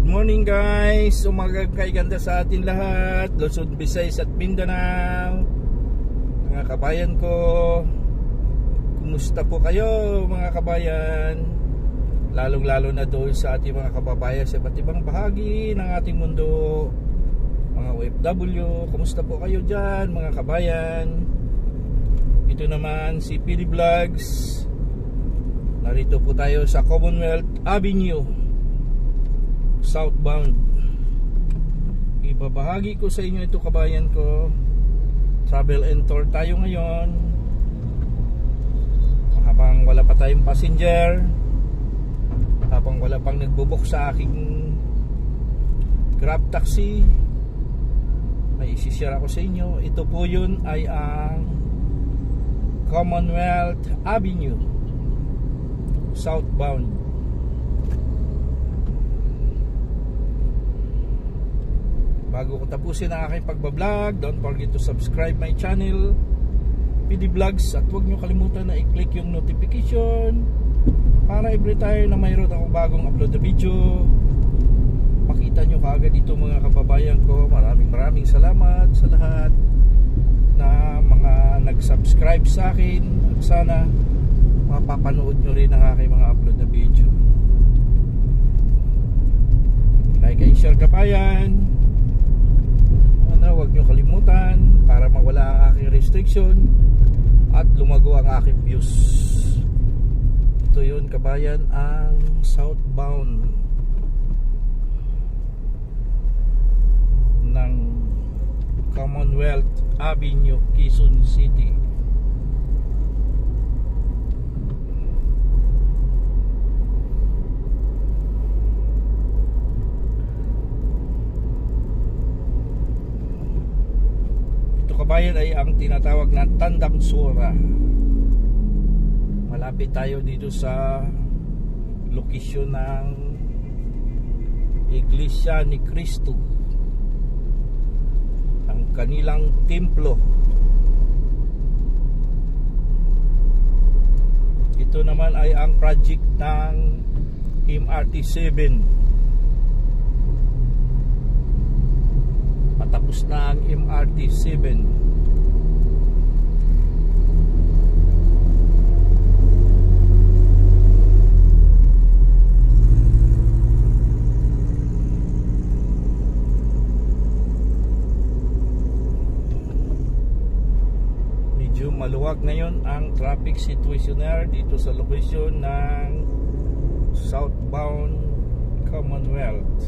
morning guys, umagang kay ganda sa atin lahat, Luzon, Visayas at Mindanao. Mga kabayan ko, kumusta po kayo mga kabayan? Lalong lalo na doon sa ating mga kababayan sa iba't ibang bahagi ng ating mundo. Mga OFW, kumusta po kayo dyan mga kabayan? Ito naman si PD Vlogs. Narito po tayo sa Commonwealth Avenue, southbound. Ibabahagi ko sa inyo ito kabayan ko. Travel and tour tayo ngayon. Habang wala pa tayong passenger, habang wala pang nagbubok sa aking Grab taxi, may isishare ako sa inyo. Ito po yun ay ang Commonwealth Avenue, southbound. Bago ko tapusin ang aking pagbablog, don't forget to subscribe my channel PD Vlogs, at huwag nyo kalimutan na i-click yung notification para every time na mayroon akong bagong upload na video, makita nyo kaagad dito mga kababayan ko. Maraming salamat sa lahat na mga nag-subscribe sa akin, at sana mapapanood nyo rin ang aking mga upload na video. Like and share kabayan. Huwag nyo kalimutan para mawala ang aking restriction at lumago ang aking views. Ito yun kabayan, ang southbound ng Commonwealth Avenue, Quezon City. Kabayan ay ang tinatawag na Tandang Sura. Malapit tayo dito sa lokasyon ng Iglesia ni Cristo, ang kanilang templo. Ito naman ay ang project ng MRT-7. Patapos na ang MRT-7. Medyo maluwag ngayon ang traffic situation dito sa location ng southbound Commonwealth.